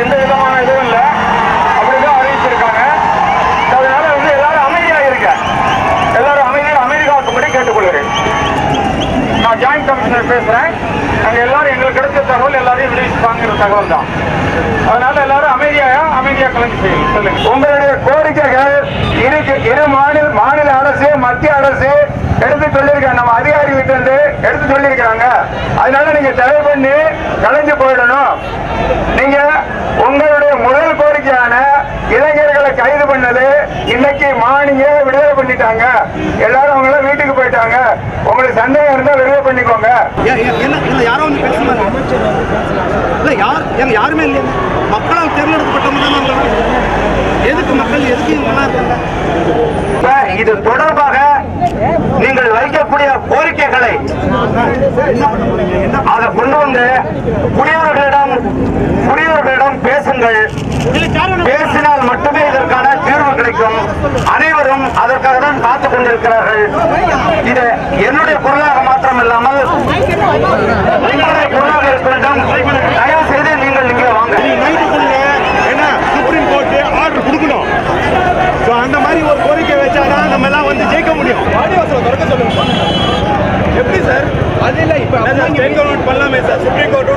எந்த விதமான இதுவும் இல்லை, அப்படிதான் அறிவிச்சிருக்காங்க. அதனால எல்லாரும் அமைதியாக இருக்க, எல்லாரும் அமைதி காக்கும்படி கேட்டுக்கொள்கிறேன். நான் ஜாயிண்ட் கமிஷனர் பேசுறேன். நாங்கள் எல்லாரும் எங்களுக்கு கிடைச்ச தகவல் எல்லாரையும் விடுவிச்சுப்பாங்கிற தகவல் தான். அதனால எல்லாரும் அமைதியாக கலந்து செய்யுங்க. சொல்லுங்க உங்களுடைய கோரிக்கைகள் இரு மாநில அரசு மத்திய அரசு எடுத்து சொல்லியிருக்காங்க, நம்ம அதிகாரிகிட்ட இருந்து எடுத்து சொல்லியிருக்காங்க. அதனால நீங்க தடை பண்ணி கலைஞ்சு போயிடணும். நீங்க உங்களுடைய முதல் கோரிக்கையான இளைஞர்களை கைது பண்ணது இன்னைக்கு மார்னிங்க விடுதலை பண்ணிட்டாங்க. எல்லாரும் அவங்கள வீட்டுக்கு போயிட்டாங்க. உங்களுக்கு சந்தேகம் இருந்தா விடுதலை பண்ணிக்கோங்க. யாரும் வந்து பேசுறாங்க இல்ல, யாருமே இல்லையா? மக்களால் தேர்ந்தெடுக்கப்பட்டவங்க எதுக்கு மக்கள் எதுக்கு இது தொடர்பாக நீங்கள் வைக்கக்கூடிய கோரிக்கைகளை அதை கொண்டு வந்து குடியவர்களிடம் பேசுங்கள். பேசினால் மட்டுமே இதற்கான தீர்வு கிடைக்கும். அனைவரும் அதற்காக தான் காத்துக் கொண்டிருக்கிறார்கள். இது என்னுடைய குரலாக மாத்திரம் இல்லாமல் உங்களுடைய குரலாக இருக்க வேண்டும். தயவு செய்து நீங்கள் இங்கே வாங்க. சுப்ரீம் கோர்ட் ஆர்டர் கொடுக்கணும். அந்த மாதிரி ஒரு கோரிக்கை வச்சாதான் நம்ம எல்லாம் வந்து ஜெயிக்க முடியும். வாடிவாசலை திறக்க சொல்லுங்க. எப்படி சார்? அது இல்லை, இப்போ ஸ்டேட் கவர்மெண்ட் பண்ணலாமே சார். சுப்ரீம் கோர்ட்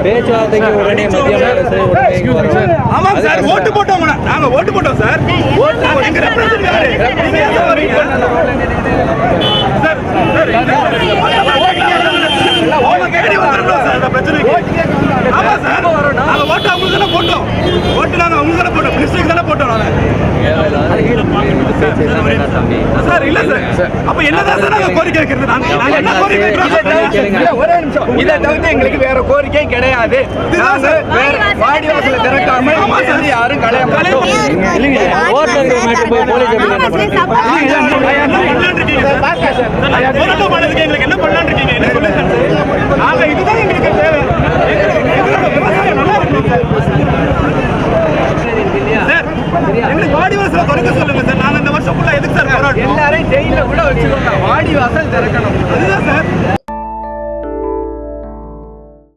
பேச்சுவார்த்தைக்கு உடனே மத்திய அரசு ஆமாம் சார், ஓட்டு போட்டோம். நாங்க ஓட்டு போட்டோம் சார். எங்களுக்கு வேற கோரிக்கை கிடையாது. வாடிவாசல திறக்காம யாரும் என்ன பண்ணலான்னு இருக்கீங்க? இதுதான் எங்களுக்கு தேவை. வாடிவாசல திறக்க சொல்லுங்க சார். நாங்க இந்த வருஷம் எதுக்கு சார் எல்லாரையும் ஜெயில கூட வச்சுக்கோங்க. வாடிவாசல் திறக்கணும். அதுதான் சார்.